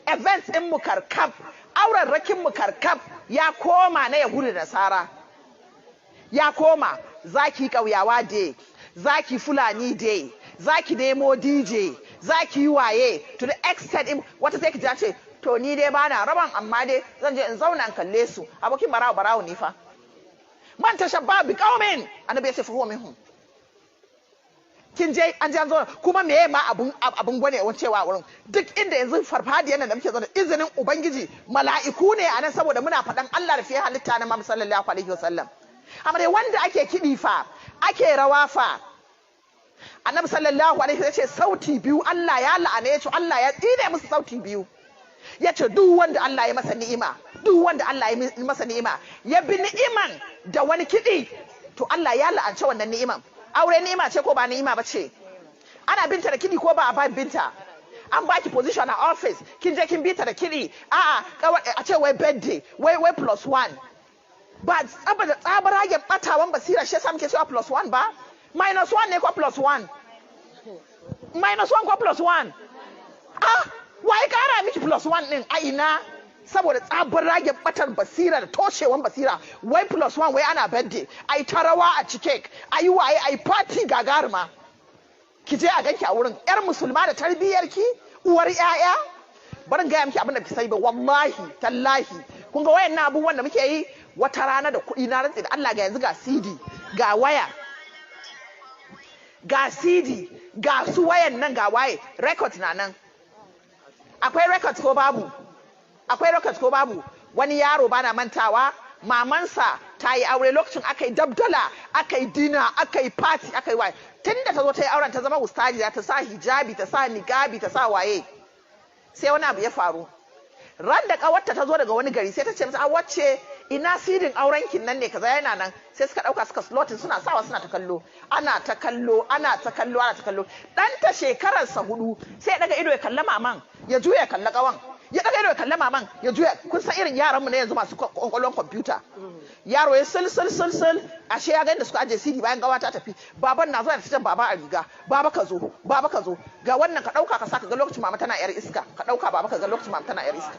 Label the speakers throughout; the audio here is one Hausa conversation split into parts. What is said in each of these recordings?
Speaker 1: events din mu karkab auren rakin mu karkab ya koma na Yahudu da Nasara ya koma zaki kauyawa day zaki Fulani day zaki nemo DJ zaki yi waye to the extent in wata sai ki ja ce to ni dai bana raban amma dai zan je in zauna in kalle su abokin barawo ne fa man tashabba bi qaumin annabi ya ce fa huwa minhum kin je an je an zo kuma meye ma abun gwane wancewa wurin duk inda yanzu farfadiyan nan da muke zo da izinin ubangiji mala'iku ne anan saboda muna faɗan Allah da fiye halitta na Muhammad sallallahu alaihi wasallam amma dai wanda ake kidi fa ake rawa fa annabi sallallahu alaihi wasallam ya ce sauti biyu Allah ya la'ane ya ce Allah ya tsine musu sauti biyu ya ce duk wanda Allah ya masa ni'ima duk wanda Allah ya masa ni'ima ya bi ni'iman da wani kidi to Allah ya la'ance wannan ni'iman aure ni'ima ce ko ba ni'ima ba ce ana binta da kidi ko ba a ba binta an baki position a office kin je kin bita da kidi a ce wai birthday wai +1 ba tsabaragen batawan basira shi yasa muke cewa +1 ba -1 ne ko +1 -1 ko +1 wai kara miki +1 din a ina saboda tsabaragen batar basira da toshewan basira wai +1 wai ana birthday ai tarawa a cike ai waye ai party gagaruma ki je a ganki a wurin yar musulma da tarbiyyar ki uwar yaya barin ga miki abin da ki sai ba wallahi tallahi kun ga wayannan abubuwan da muke yi wata rana da kuɗi na rantsi da Allah ga yanzu ga CD ga waya ga CD ga su wayan nan ga waye record na nan akwai record ko babu akwai record ko babu wani yaro bana mantawa mamansa ta yi aure lokacin aka yi dabdala aka yi dina aka yi party aka yi waye tunda ta zo ta yi auren ta zama ustazi ta sa hijabi ta sa niqabi ta sa waye sai wani abu ya faru ran da kawarta ta zo daga wani gari sai ta ce mata wacce ina sidin auren kin nan ne kaza yana nan sai suka dauka suka slotin suna sawa suna ta kallo ana ta kallo dan ta shekarar sa 4 sai ya daga ido ya kalla maman ya juya ya kalla kawan ya daga ido ya kalla maman ya juya kun san irin yaran mu ne yanzu masu kokolon computer yaro ya sul ashe ya ga inda suka aje CD bayan gawa ta tafi baban na zo da fitan baba a riga baba ka zo ga wannan ka dauka ka saka ga lokacin mama tana yar iska ka dauka baba ka ga lokacin mama tana yar iska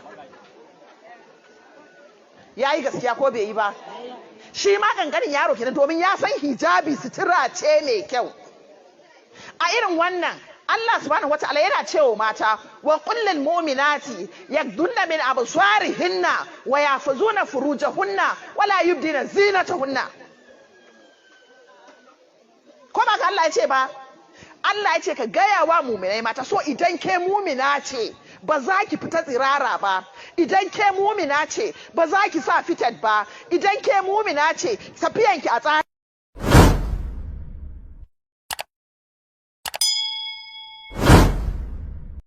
Speaker 1: yayi gaskiya ko bai yi ba shi ma ganganin yaro kenan domin ya san hijabi sutura ce mai kyau a irin wannan Allah subhanahu wataala yana cewa mata wa kullil mu'minati yakdunna min absarihinna wa yafzuna furujahunna wala yubdina zinatahunna ko ba Allah ya ce ba Allah ya ce ka gaya wa mu'minai mata so idan ke mu'mina ce ba za ki fita tsirara ba idan ke mu'mina ce ba za ki sa fitat ba idan ke mu'mina ce tafiyanki a tsari